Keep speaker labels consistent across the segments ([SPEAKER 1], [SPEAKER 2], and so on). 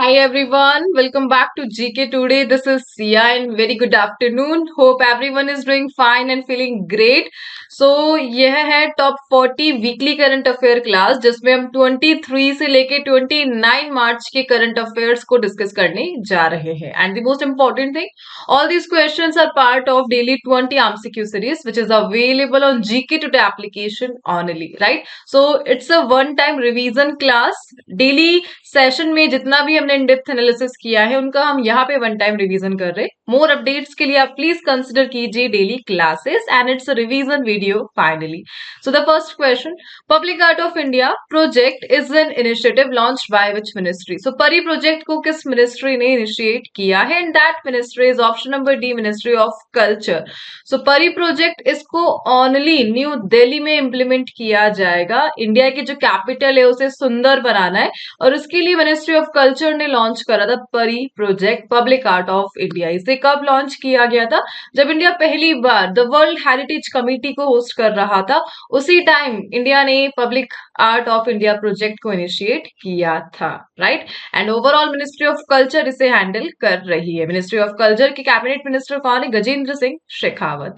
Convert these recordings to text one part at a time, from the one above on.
[SPEAKER 1] Hi everyone, welcome back to GK Today. This is Sia and very good afternoon. Hope everyone is doing fine and feeling great. So यह है top 40 weekly current affair class जिसमें हम 23 से लेके 29 मार्च के current affairs को discuss करने जा रहे हैं. And the most important thing, all these questions are part of daily 20 MCQ series which is available on GK Today application only, right? So it's a one time revision class. Daily session में जितना भी हमने in depth analysis किया है उनका हम यहाँ पे वन टाइम रिवीजन कर रहे हैं. मोर अपडेट्स के लिए आप प्लीज कंसिडर कीजिए daily classes and its revision video finally. So the first question, public art of India project is an initiative launched by which ministry. So PARI project को किस ministry ने initiate किया है? And that ministry is option number D, ministry of culture. So PARI project इसको only new Delhi में implement किया जाएगा. India की जो कैपिटल है उसे सुंदर बनाना है और उसके लिए मिनिस्ट्री ऑफ कल्चर ने लॉन्च करा था परी project public art of India. इसे कब लॉन्च किया गया था? जब इंडिया पहली बार द वर्ल्ड हेरिटेज कमिटी को होस्ट कर रहा था, उसी टाइम इंडिया ने public art of India project को इनिशिएट किया था, right? And overall ministry of culture इसे हैंडल कर रही है. मिनिस्ट्री ऑफ कल्चर के कैबिनेट मिनिस्टर कौन है? Gajendra Singh Shekhawat.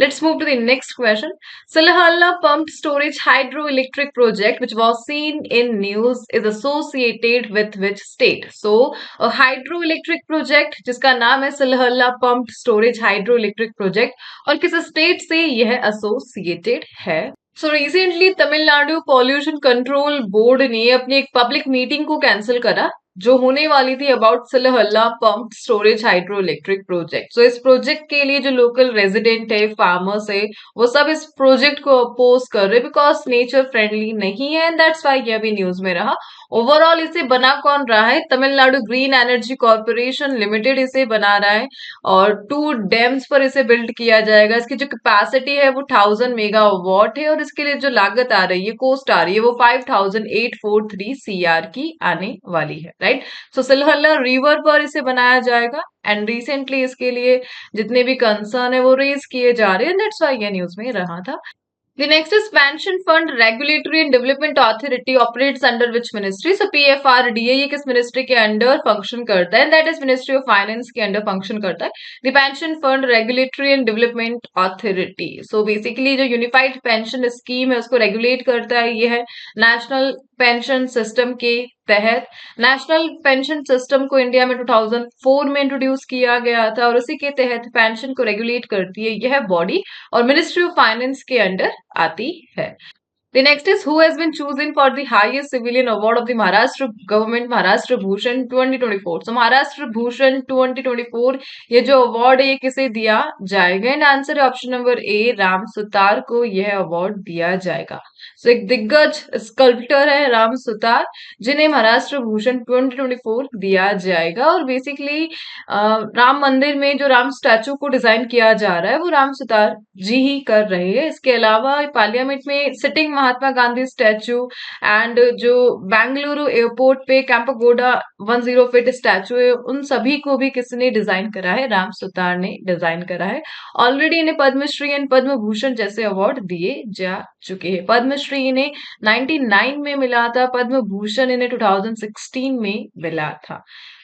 [SPEAKER 1] Let's move to the next question. Salahalla pumped storage hydroelectric project, which was seen in news, is associated with which state? So, a hydroelectric project जिसका नाम है Salahalla pumped storage hydroelectric project और किस state से यह associated है? So recently Tamil Nadu pollution control board ने अपनी एक पब्लिक मीटिंग को कैंसिल करा जो होने वाली थी about Silahalla pump storage hydro electric project. So इस प्रोजेक्ट के लिए जो लोकल रेजिडेंट है, फार्मर्स है, वो सब इस प्रोजेक्ट को अपोज कर रहे बिकॉज नेचर फ्रेंडली नहीं है एंड दैट्स व्हाई ये भी न्यूज में रहा. ओवरऑल इसे बना कौन रहा है? Tamil Nadu green energy corporation limited इसे बना रहा है और 2 डैम्स पर इसे बिल्ड किया जाएगा. इसकी जो कैपेसिटी है वो 1000 मेगावाट है और इसके लिए जो लागत आ रही है, कॉस्ट आ रही है, वो 5843 CR की आने वाली है, राइट? सो सिलहल्ला रिवर पर इसे बनाया जाएगा एंड रिसेंटली इसके लिए जितने भी कंसर्न है वो रेज किए जा रहे हैं. दैट्स व्हाई ये न्यूज में रहा था. The next is Pension Fund Regulatory and Development Authority operates under which ministry? So PFRDA ये किस मिनिस्ट्री के अंडर फंक्शन करता है? That is ministry of finance के अंडर फंक्शन करता है. The pension fund regulatory and development authority. So basically जो unified pension scheme है उसको रेगुलेट करता है. ये है नेशनल पेंशन सिस्टम के तहत. नेशनल पेंशन सिस्टम को इंडिया में 2004 में इंट्रोड्यूस किया गया था और उसी के तहत पेंशन को रेगुलेट करती है यह बॉडी और मिनिस्ट्री ऑफ फाइनेंस के अंडर आती है. The next is who has been chosen for the highest civilian award of the Maharashtra government, Maharashtra Bhushan 2024. So Maharashtra Bhushan 2024 ये जो अवार्ड है ये किसे दिया जाएगा? एंड आंसर है option number A, Ram Sutar को यह अवार्ड दिया जाएगा. सो एक दिग्गज स्कल्प्टर है राम सुतार जिन्हें महाराष्ट्र भूषण 2024 दिया जाएगा. और बेसिकली राम मंदिर में जो राम स्टैचू को डिजाइन किया जा रहा है वो राम सुतार जी ही कर रहे हैं. इसके अलावा पार्लियामेंट में sitting Mahatma Gandhi statue and जो बेंगलुरु एयरपोर्ट पे कैंपगोडा 10 फीट स्टैचू है उन सभी को भी किसने डिजाइन करा है? राम सुतार ने डिजाइन करा है. ऑलरेडी इन्हें पद्मश्री एंड पद्म भूषण जैसे अवार्ड दिए जा चुके हैं. पद्मश्री इन्हें 99 में मिला था, पद्म भूषण इन्हें 2016 में मिला था.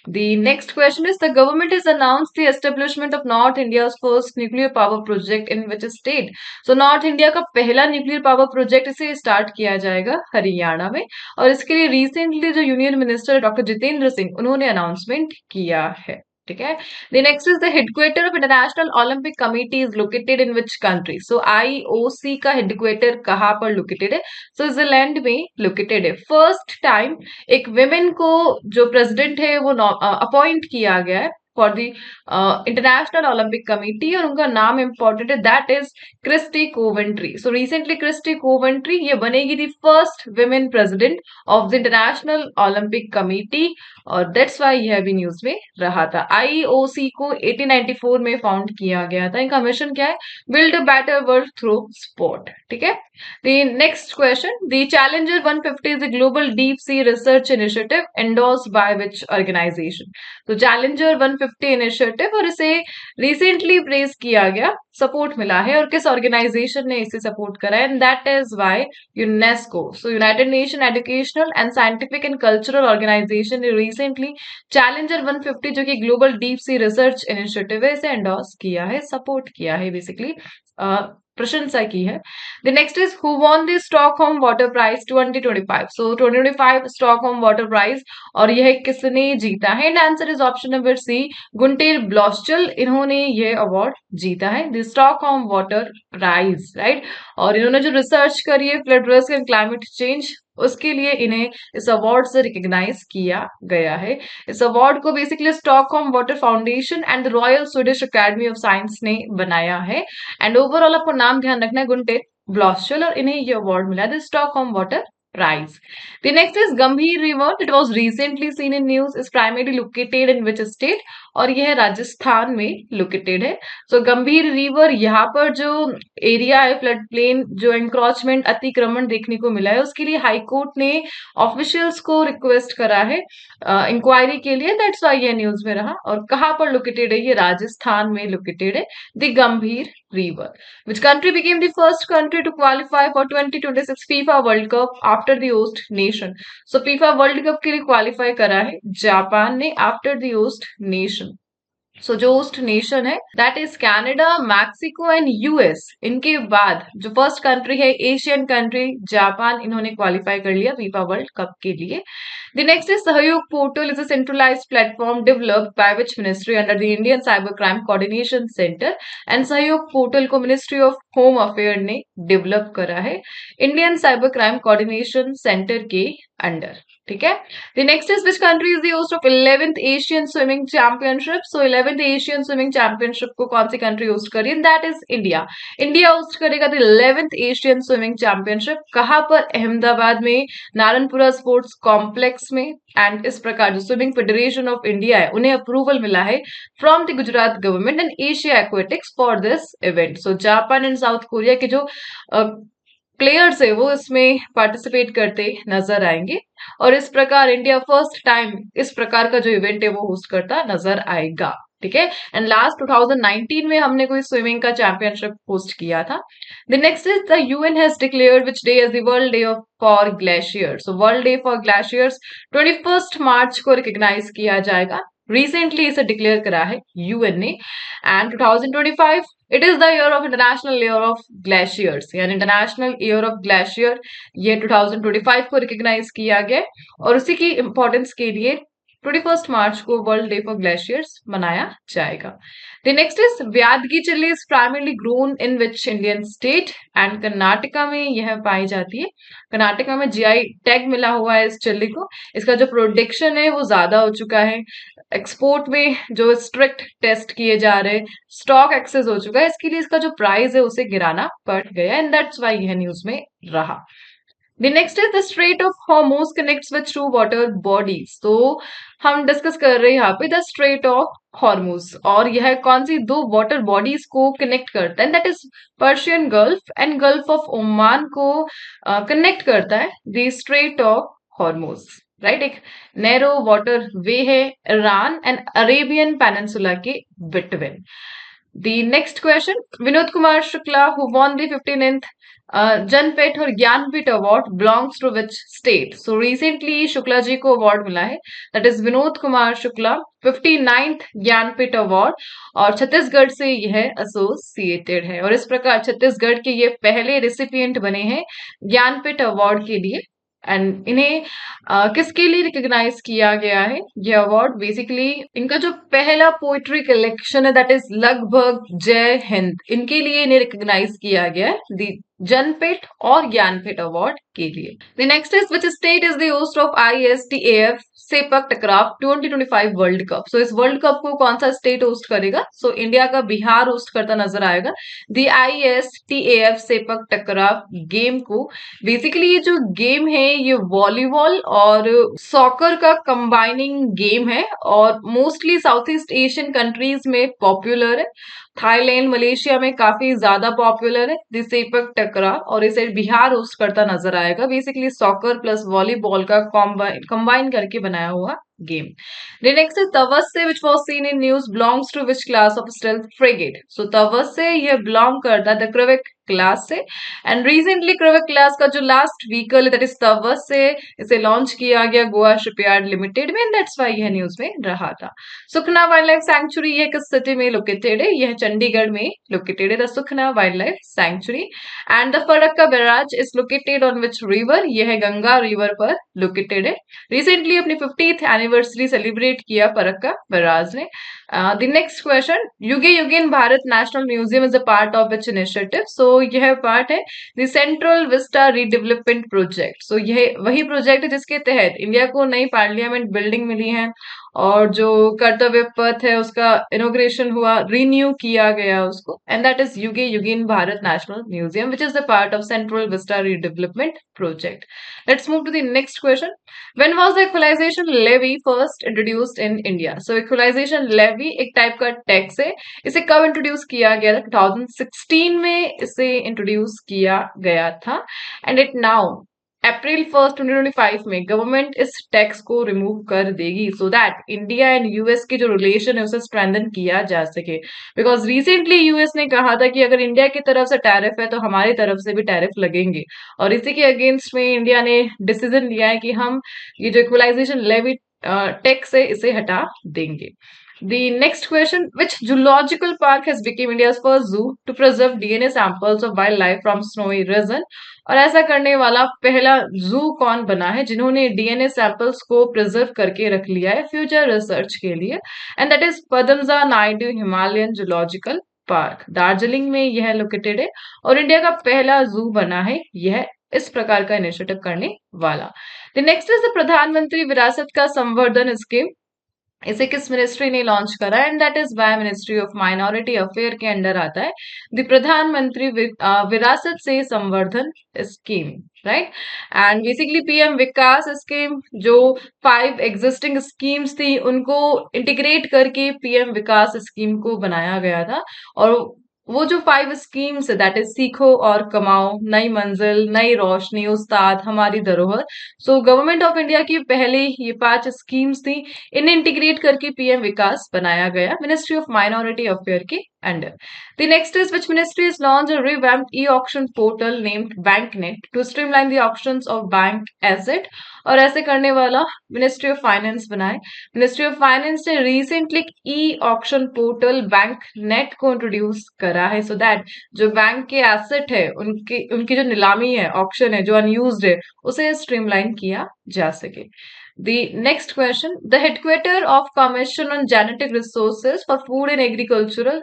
[SPEAKER 1] The next question is the government has announced the establishment of North India's first nuclear power project in which state? So North India का पहला न्यूक्लियर पावर प्रोजेक्ट इसे स्टार्ट किया जाएगा हरियाणा में और इसके लिए रिसेंटली जो union minister doctor Jitendra Singh उन्होंने अनाउंसमेंट किया है. ठीक है. The next is the headquarter of International Olympic Committee is located in which country? So IOC का हेडक्वार्टर कहाँ पर लोकेटेड है? स्विट्जरलैंड में लोकेटेड है. फर्स्ट टाइम एक विमेन को जो प्रेसिडेंट है वो अपॉइंट किया गया है for the international Olympic committee और उनका नाम इंपॉर्टेंट है, that is Christie Coventry. So recently Christie Coventry ये बनेगी the first women president of the international Olympic committee और दैट्स व्हाई यह भी न्यूज में रहा था. आईओसी को 1894 में फाउंड किया गया था. इनका मिशन क्या है? Build a better world through sport. ठीक है. The next question, the Challenger 150 is a global deep sea research initiative endorsed by which organization? तो Challenger 150 150 इनिशिएटिव और इसे रिसेंटली प्रेज किया गया, सपोर्ट मिला है। और किस ऑर्गेनाइजेशन ने इसे सपोर्ट करा है? And that is by UNESCO. So United Nation Educational and Scientific and Cultural Organization ने रिसेंटली चैलेंजर 150 जो कि global deep sea research initiative है, इसे एंडोर्स किया है, सपोर्ट किया है, बेसिकली प्रशंसा की है। The next is who won the Stockholm water prize 2025। So 2025 Stockholm water prize, और यह किसने जीता है? And answer is option number C, Gunter Bloschl, इन्होंने यह अवार्ड जीता है, the Stockholm water prize, right. और इन्होंने जो रिसर्च करी है flood risk and climate change, उसके लिए इन्हें इस अवार्ड से रिकॉग्नाइज किया गया है। इस अवार्ड को basically Stockholm water foundation and the royal Swedish academy of science ने बनाया है। एंड ओवरऑल आपको नाम ध्यान रखना है, गुंटेर ब्लॉस्चल, और इन्हें ये अवार्ड मिला है, the Stockholm water prize. The next is Gambhir River. It was recently seen in news. Is primarily located in which state? और यह राजस्थान में लोकेटेड है। सो गंभीर रिवर, यहाँ पर जो एरिया है फ्लड प्लेन, जो एंक्रोचमेंट अतिक्रमण देखने को मिला है, उसके लिए हाई कोर्ट ने ऑफिशियल्स को रिक्वेस्ट करा है इंक्वायरी के लिए, दैट्स व्हाई ये न्यूज में रहा। और कहाँ पर लोकेटेड है? ये राजस्थान में लोकेटेड है, द गंभीर river. Which country became the first country to qualify for 2026 FIFA World Cup after the host nation? So FIFA World Cup के लिए क्वालिफाई करा है जापान ने after the host nation. सो जो होस्ट नेशन है that is Canada, Mexico and US. इनके बाद जो फर्स्ट कंट्री है एशियन कंट्री जापान, इन्होंने क्वालिफाई कर लिया फीफा वर्ल्ड कप के लिए। द नेक्स्ट इज सहयोग portal is a centralised platform developed by which ministry under the Indian cyber crime coordination centre. And सहयोग पोर्टल को मिनिस्ट्री ऑफ होम अफेयर ने develop करा है Indian cyber crime coordination centre के under, ठीक है। The next is which country is the host of 11th Asian Swimming Championship? So 11th Asian Swimming Championship को कौन सी कंट्री होस्ट करी? That is India. India host करेगा the 11th Asian swimming championship. कहाँ पर? अहमदाबाद में, नारायणपुरा स्पोर्ट्स कॉम्प्लेक्स में। And इस प्रकार जो स्विमिंग फेडरेशन ऑफ इंडिया है, उन्हें अप्रूवल मिला है from the Gujarat government and Asia aquatics for this event. So Japan and south Korea के जो प्लेयर्स है वो इसमें पार्टिसिपेट करते नजर आएंगे। और इस प्रकार इंडिया फर्स्ट टाइम इस प्रकार का जो इवेंट है वो होस्ट करता नजर आएगा, ठीक है। एंड लास्ट 2019 में हमने कोई स्विमिंग का चैंपियनशिप होस्ट किया था। The next is the UN has declared which day as the world day of for glaciers. So world day for glaciers 21 March को रिकॉग्नाइज किया जाएगा। रिसेंटली इसे डिक्लेयर करा है यूएन ने। And 2025 it is the year of international year of glaciers, यानी international year of glacier ये 2025 को रिकॉग्नाइज किया गया। और उसी की इंपॉर्टेंस के लिए 21 मार्च को वर्ल्ड डे फॉर ग्लेशियर्स मनाया जाएगा। The next is व्यादगी chilli is primarily grown in which Indian state? And Karnataka में यह पाई जाती है। कर्नाटका में जीआई टैग मिला हुआ है इस चिल्ली को। इसका जो प्रोडक्शन है वो ज्यादा हो चुका है, एक्सपोर्ट में जो स्ट्रिक्ट टेस्ट किए जा रहे, स्टॉक एक्सेस हो चुका है, इसके लिए इसका जो प्राइस है उसे गिराना पड़ गया, एंड दैट्स वाई यह न्यूज में रहा। The next is the Strait of Hormuz connects with two water bodies. तो हम डिस्कस कर रहे हैं यहाँ पे द स्ट्रेट ऑफ हॉर्मूज, और यह कौन सी दो वाटर बॉडीज को कनेक्ट करता है? That is Persian gulf and gulf of Oman को कनेक्ट करता है the straight of Hormuz, right. एक नैरो वाटर वे है ईरान एंड अरेबियन पेनिनसुला के between. The next question, Vinod Kumar Shukla, who won the 15th Jnanpith और Jnanpith award belongs to which state? So recently Shukla ji को award मिला है, that is Vinod Kumar Shukla 59th Jnanpith award, और छत्तीसगढ़ से यह एसोसिएटेड है। और इस प्रकार छत्तीसगढ़ के ये पहले रिसिपिएंट बने हैं ज्ञानपीठ अवार्ड के लिए। एंड इन्हें किसके लिए रिकॉग्नाइज किया गया है ये अवार्ड? बेसिकली इनका जो पहला पोइट्री कलेक्शन है दैट इज लगभग जय हिंद, इनके लिए इन्हें रिकॉग्नाइज किया गया है दी जनपीठ और ज्ञानपीठ अवार्ड के लिए। The next is which state is the host of ISTAF sepak टकराव 2025 वर्ल्ड कप? सो इस वर्ल्ड कप को कौन सा स्टेट होस्ट करेगा? सो इंडिया का बिहार होस्ट करता नजर आएगा द ISTAF सेपक टकराव गेम को। बेसिकली ये जो गेम है ये वॉलीबॉल और सॉकर का कंबाइनिंग गेम है, और mostly south east Asian countries में पॉपुलर है। थाईलैंड, मलेशिया में काफी ज्यादा पॉपुलर है द सेपक टकराव, और इसे बिहार होस्ट करता नजर आएगा। बेसिकली सॉकर प्लस वॉलीबॉल का कंबाइन करके बनाया हुआ game. The next is Tavasse, which was seen in news, belongs to which class of stealth frigate? So Tavasse ये belong करता है the Krivik क्लास से एंड रिसेंटली क्रिविक क्लास का जो लास्ट व्हीकल है दैट इज तवस से इसे लॉन्च किया गया गोवा शिपयार्ड लिमिटेड में, दैट्स वाई यह न्यूज में रहा था. सुखना वाइल्ड लाइफ सैंक्चुरी ये किस सिटी में लोकेटेड है? यह चंडीगढ़ में लोकेटेड है the Sukhna wildlife sanctuary. And the Farakka barrage is located on which river? यह गंगा रिवर पर लोकेटेड है. रिसेंटली अपनी 50th एनिवर्सरी सेलिब्रेट किया फरक्का बैराज ने. The next question, Yuge Yugeen Bharat national museum is a part of which initiative? So यह part है the central Vista redevelopment project. So यह वही प्रोजेक्ट है जिसके तहत इंडिया को नई पार्लियामेंट बिल्डिंग मिली है और जो कर्तव्य पथ है उसका इनोग्रेशन हुआ, रिन्यू किया गया उसको, and that is Yuge Yugeen Bharat national Museum which is the part of Central Vista redevelopment project. Let's move to the next question. When was the equalization levy first introduced in India? So equalization levy एक type का tax है. इसे कब introduce किया गया था? 2016 में इसे इंट्रोड्यूस किया गया था and it now April 1st 2025 में गवर्नमेंट इस टैक्स को रिमूव कर देगी so that India and US के जो रिलेशन है उसे स्ट्रेंथन किया जा सके. बिकॉज रिसेंटली यूएस ने कहा था कि अगर इंडिया की तरफ से टैरिफ है तो हमारी तरफ से भी टैरिफ लगेंगे और इसी के अगेंस्ट में इंडिया ने डिसीजन लिया है कि हम ये जो इक्वलाइजेशन लेवी टैक्स है इसे हटा देंगे. The next question, which zoological park has become India's first zoo to preserve DNA samples of wildlife from snowy region? और ऐसा करने वाला पहला जू कौन बना है जिन्होंने डीएनए सैंपल्स को प्रिजर्व करके रख लिया है फ्यूचर रिसर्च के लिए? And that is Padmaja Naidu Himalayan zoological park. Darjeeling में यह लोकेटेड है और इंडिया का पहला जू बना है यह इस प्रकार का इनिशिएटिव करने वाला. द नेक्स्ट इज द प्रधानमंत्री विरासत का संवर्धन स्कीम. इसे किस मिनिस्ट्री ने लॉन्च करा? And that is by ministry of minority affair के अंडर आता है द प्रधानमंत्री विरासत से संवर्धन scheme, right. And basically PM Vikas scheme जो 5 एग्जिस्टिंग स्कीम्स थी उनको इंटीग्रेट करके पीएम विकास स्कीम को बनाया गया था और वो जो 5 स्कीम्स है दैट इज सीखो और कमाओ, नई मंजिल, नई रोशनी, उस्ताद, हमारी धरोहर. सो गवर्नमेंट ऑफ इंडिया की पहले ये 5 स्कीम्स थी, इन्हें इंटीग्रेट करके पीएम विकास बनाया गया मिनिस्ट्री ऑफ माइनॉरिटी अफेयर के अंडर. The next is which ministry is launch a revamped e auction portal named banknet to streamline the auctions of bank asset. और ऐसे करने वाला मिनिस्ट्री ऑफ फाइनेंस बनाए. मिनिस्ट्री ऑफ फाइनेंस ने recently e auction portal bank net को introduce करा है so that जो बैंक के एसेट है उनकी उनकी जो नीलामी है, ऑक्शन है जो अनयूज्ड है, उसे स्ट्रीमलाइन किया जा सके. The next question, the headquarter of Commission on Genetic Resources for Food and Agriculture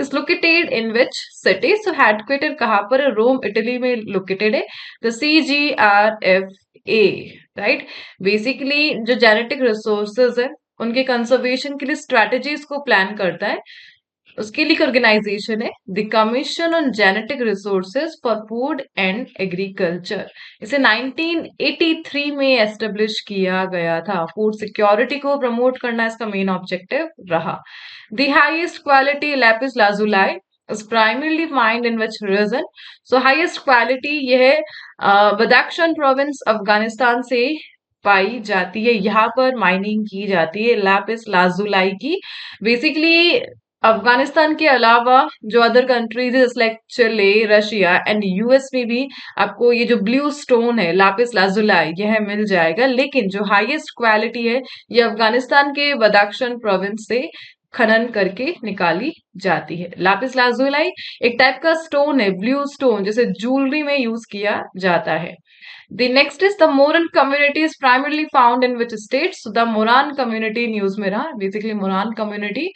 [SPEAKER 1] is located in which city? So headquarter कहाँ पर है? रोम इटली में लोकेटेड है. The CGRFA, right? Basically जो जेनेटिक रिसोर्सेज है उनके कंजर्वेशन के लिए स्ट्रेटेजीज को प्लान करता है, उसके लिए ऑर्गेनाइजेशन है the commission on genetic resources for food and agriculture. इसे 1983 में एस्टेब्लिश किया गया था. फूड सिक्योरिटी को प्रमोट करना इसका मेन ऑब्जेक्टिव रहा. The highest quality lapis lazuli is primarily mined in which region? So highest quality यह बदाख्शान प्रोविंस अफगानिस्तान से पाई जाती है. यहाँ पर माइनिंग की जाती है लैपिस लाजुलाई की. बेसिकली अफगानिस्तान के अलावा जो अदर कंट्रीज है जैसे like Chile, Russia and US में भी आपको ये जो ब्लू स्टोन है लापिस लाजुलाई यह मिल जाएगा, लेकिन जो हाईएस्ट क्वालिटी है ये अफगानिस्तान के बदाख्शान प्रोविंस से खनन करके निकाली जाती है. लापिस लाजुलाई एक टाइप का स्टोन है, ब्लू स्टोन, जिसे ज्वेलरी में यूज किया जाता है. The next is the Moran community is primarily found in which states? So the Moran community news में रहा. बेसिकली मोरान कम्युनिटी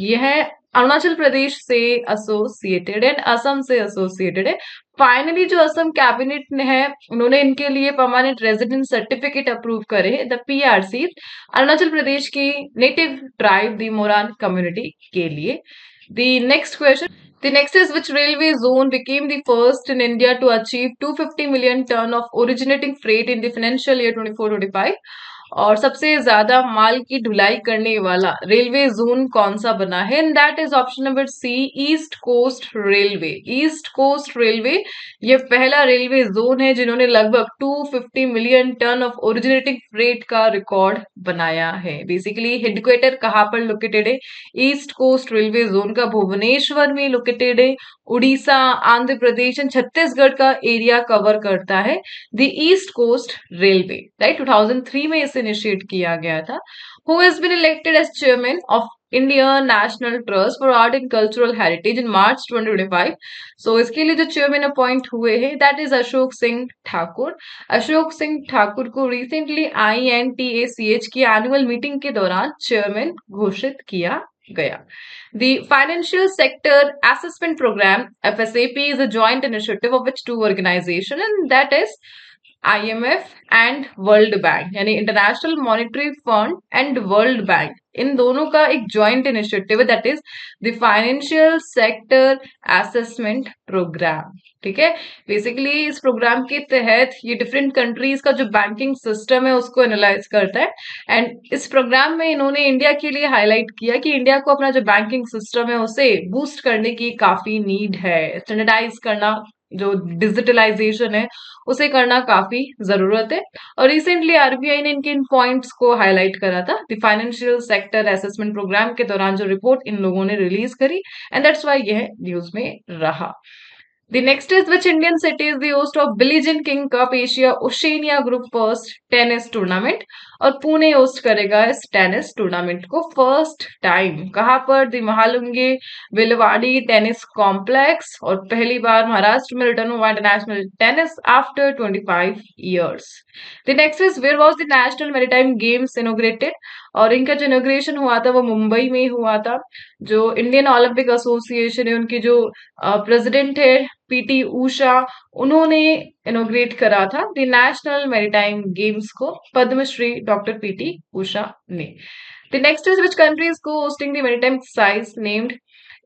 [SPEAKER 1] यह अरुणाचल प्रदेश से एसोसिएटेड है, असम से एसोसिएटेड है. फाइनली जो असम कैबिनेट ने है उन्होंने इनके लिए परमानेंट रेजिडेंट सर्टिफिकेट अप्रूव करे द पीआरसी अरुणाचल प्रदेश की native tribe the Moran community के लिए. The next question, the next is which railway zone became the first in India to achieve 250 million ton of originating freight in the financial year 24-25? और सबसे ज्यादा माल की ढुलाई करने वाला रेलवे जोन कौन सा बना है? And that is option number C, East coast Railway. East coast Railway ये पहला रेलवे जोन है जिन्होंने लगभग 250 million tonne of originating freight का रिकॉर्ड बनाया है। बेसिकली हेडक्वार्टर कहाँ पर लोकेटेड है? ईस्ट कोस्ट रेलवे जोन का भुवनेश्वर में लोकेटेड है। उड़ीसा, आंध्र प्रदेश एंड छत्तीसगढ़ का एरिया कवर करता है the east coast railway, right. 2003 में इसे इनिशिएट किया गया था। Who has been elected as chairman of India national trust for art and cultural heritage in March 2025? So इसके लिए जो चेयरमैन अपॉइंट हुए हैं दैट इज अशोक सिंह ठाकुर। अशोक सिंह ठाकुर को रिसेंटली INTACH की एनुअल मीटिंग के दौरान चेयरमैन घोषित किया गया। The Financial Sector Assessment Program (FSAP) is a joint initiative of which two organizations, and that is IMF and world bank, यानी international monetary fund and world bank, इन दोनों का एक जॉइंट इनिशिएटिव है that is the financial sector assessment programme. ठीक है, basically इस programme के तहत ये डिफरेंट कंट्रीज का जो बैंकिंग सिस्टम है उसको एनालाइज करता है। एंड इस प्रोग्राम में इन्होंने इंडिया के लिए हाईलाइट किया कि इंडिया को अपना जो बैंकिंग सिस्टम है उसे बूस्ट करने की काफी नीड है, स्टैंडर्डाइज करना, जो डिजिटलाइजेशन है उसे करना काफी जरूरत है। और रिसेंटली आरबीआई ने इनके इन पॉइंट्स को हाईलाइट करा था the financial sector assessment programme के दौरान जो रिपोर्ट इन लोगों ने रिलीज करी, एंड दैट्स व्हाई यह न्यूज में रहा। The next is which Indian city is the host of Billie Jean King Cup Asia Oceania Group First tennis tournament? और पुणे होस्ट करेगा इस टेनिस टूर्नामेंट को फर्स्ट टाइम। कहाँ पर? The Mahalunge Balewadi tennis complex. और पहली बार महाराष्ट्र में रिटर्न हुआ international tennis after 25 years। The next is where was the national maritime games inaugurated? और इनका जो इनोग्रेशन हुआ था वो मुंबई में हुआ था। जो इंडियन ओलंपिक एसोसिएशन है उनकी जो प्रेसिडेंट है PT ऊषा, उन्होंने इनोग्रेट करा था द नेशनल मैरीटाइम गेम्स को, पद्मश्री डॉक्टर PT ऊषा ने। The next is which country is co hosting the maritime exercise named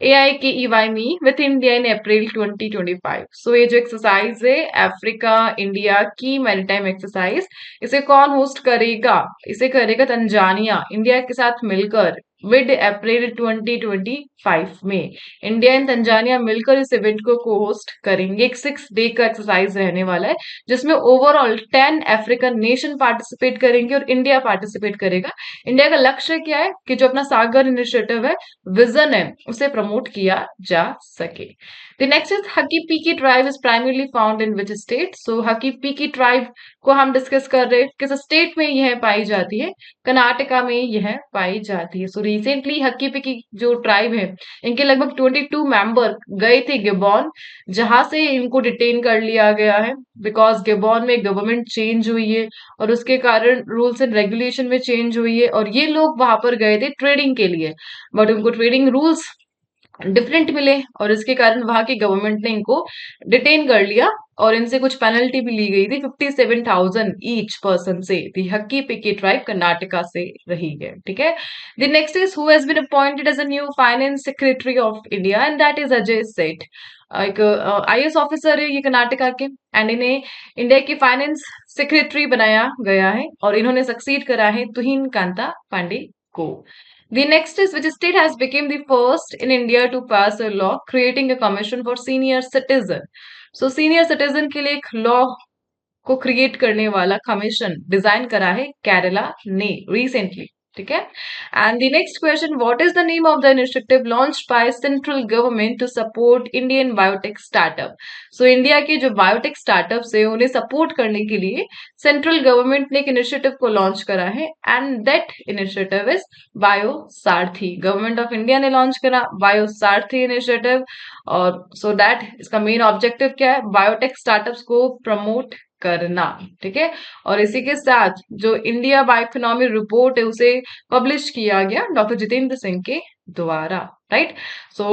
[SPEAKER 1] AIKEYME with India in April 2025? So ये जो एक्सरसाइज है अफ्रीका इंडिया की मैरीटाइम एक्सरसाइज, इसे कौन होस्ट करेगा? इसे करेगा तंजानिया इंडिया के साथ मिलकर मिड अप्रैल 2025 में। इंडिया एंड तंजानिया मिलकर इस इवेंट को को होस्ट करेंगे। एक 6 डे का एक्सरसाइज रहने वाला है जिसमें ओवरऑल 10 अफ्रीकन नेशन पार्टिसिपेट करेंगे और इंडिया पार्टिसिपेट करेगा। इंडिया का लक्ष्य क्या है कि जो अपना सागर इनिशिएटिव है, विजन है, उसे प्रमोट किया जा सके। The next is hockey Peaky tribe is primarily found in which state? So hockey Peaky tribe को हम डिस्कस कर रहे हैं किस स्टेट में यह पाई जाती है? कर्नाटका में यह पाई जाती है। सो रिसेंटली हकी पिकी जो ट्राइब है इनके लगभग 22 मेंबर गए थे गिबॉन, जहां से इनको डिटेन कर लिया गया है बिकॉज गिबॉन में गवर्नमेंट चेंज हुई है और उसके कारण रूल्स एंड रेगुलेशन में चेंज हुई है। और ये लोग वहां पर गए थे ट्रेडिंग के लिए, बट उनको ट्रेडिंग रूल्स डिफरेंट मिले और इसके कारण वहां की गवर्नमेंट ने इनको डिटेन कर लिया और इनसे कुछ पेनल्टी भी ली गई थी 57,000 ईच पर्सन से। दी हक्की पिकी ट्राइब कर्नाटका से रही है। ठीक है, the next is who has been appointed as a new finance secretary of India? And that is Ajay Seth. एक IAS ऑफिसर है ये कर्नाटका के, एंड इन्हें इंडिया की फाइनेंस सेक्रेटरी बनाया गया है और इन्होंने सक्सीड करा है तुहिन कांता पांडे को। The next is which state has become the first in India to pass a law creating a commission for senior citizen? So senior citizen के लिए एक लॉ को क्रिएट करने वाला कमीशन डिजाइन करा है केरला ने रिसेंटली। ठीक है, and the next question, what is the name of the initiative launched by central government to support Indian biotech startup? So India के जो बायोटेक स्टार्टअप्स है उन्हें सपोर्ट करने के लिए सेंट्रल गवर्नमेंट ने एक इनिशिएटिव को लॉन्च करा है, and that initiative is bio Sarathi. Government of India ने लॉन्च करा बायो सारथी इनिशिएटिव, और सो दैट इसका मेन ऑब्जेक्टिव क्या है? बायोटेक स्टार्टअप्स को प्रमोट करना। ठीक है, और इसी के साथ जो इंडिया बायो इकोनॉमी रिपोर्ट है उसे पब्लिश किया गया डॉक्टर जितेंद्र सिंह के द्वारा। राइट, सो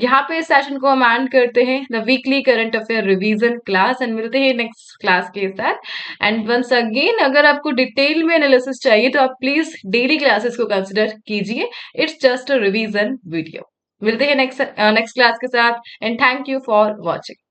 [SPEAKER 1] यहाँ पे सेशन को हम एंड करते हैं the weekly current affair revision class, and मिलते हैं नेक्स्ट क्लास के साथ। एंड वंस अगेन अगर आपको डिटेल में एनालिसिस चाहिए तो आप प्लीज डेली क्लासेस को कंसिडर कीजिए, it's just a revision video. मिलते हैं नेक्स्ट क्लास के साथ, and thank you for watching.